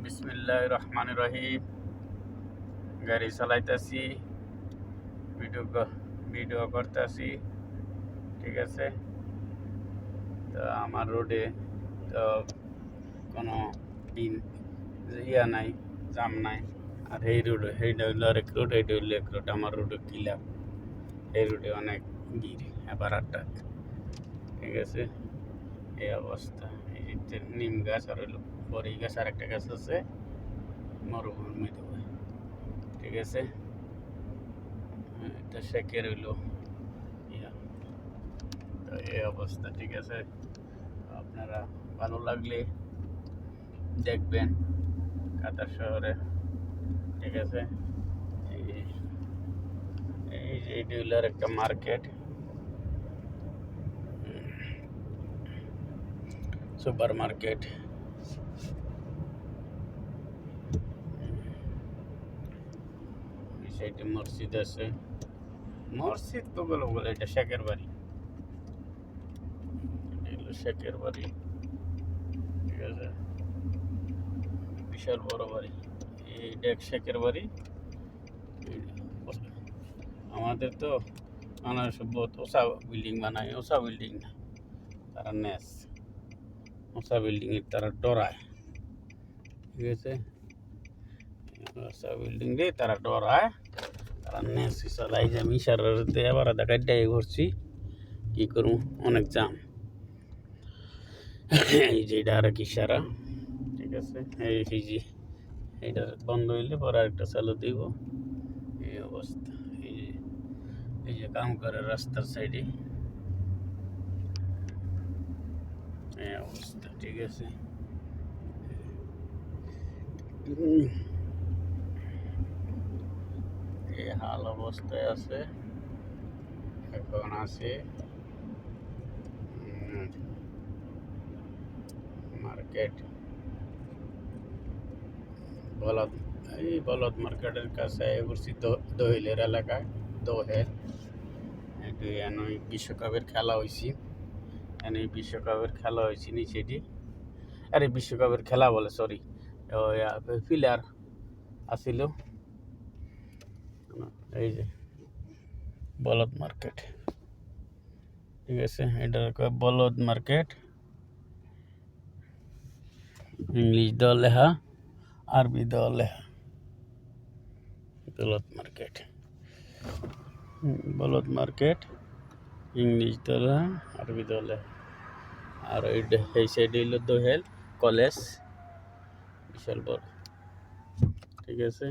বিসমিল্লাহির রহমানির রহিম। গাড়ি চালাইতেছি, ভিডিও করতেছি, ঠিক আছে। তো আমার রোডে তো কোনো দিন ইয়া নাই, জাম নাই। আর এই রোডে এইটা হইলো আরেক রোড, এইটা হইলো এক রোড। আমার রোডে ক্লিয়ার, এই রোডে অনেক ভিড়, আবার আটক, ঠিক আছে। এই অবস্থা। এই যে নিম গাছ আর হইলো বড়ি গাছ, আর একটা গাছ আছে মরুভূমি দেবে, ঠিক আছে। এটা শেখের হইলো ইয়া। তো এই অবস্থা, ঠিক আছে। আপনারা ভালো লাগলে দেখবেন কাতার শহরে, ঠিক আছে। এই এই যে এইটা হইলো একটা মার্কেট, সুপার মার্কেট। এই সাইডে মসজিদ আছে, মসজিদ তো বলে এটা শেখের বাড়ি, এটা হইলো শেখের বাড়ি, ঠিক আছে। বিশাল বড় বাড়ি, এইটা এক শেখের বাড়ি। আমাদের তো মানুষ বহুত ওসা বিল্ডিং বানায়, ওসা বিল্ডিং না, তারা নেস ওসা বিল্ডিং এর তারা ডরায়, ঠিক আছে। ওসা বিল্ডিং রে তারা ডরায়, তারা নেস চালাই যে আমি ইশারাতে আবার দেখাই করছি, কি করবো, অনেক জাম। এই যে এটা আর এক ইশারা, ঠিক আছে। এই যে এটা বন্ধ হইলে পরে আরেকটা চালু দিব। এই অবস্থা। এই যে কাম করে রাস্তার সাইডে, এই অবস্থা, ঠিক আছে। এই হাল অবস্থায় আছে এখন। আছে মার্কেট, বলদ, এই বলদ মার্কেটের কাছে বসছি দোহেলের এলাকায়। দোহেল একটু এন বিশ্বকাপের খেলা হয়েছি, এনে বিশ্বকাপের খেলা হয়েছি নিচেটি। আরে বিশ্বকাপের খেলা বলে, সরি, প্লেয়ার আসিল। এই যে বলদ মার্কেট, ঠিক আছে। এটা বলদ মার্কেট, ইংলিশ দ লেখা, আরবি দ লেখা, বলদ মার্কেট। বলদ মার্কেট, ইংলিশ দ লেখা, আরবি দ লেখা। আর এই সাইডে হইল দোহেল কলেজ, বিশাল বড়, ঠিক আছে।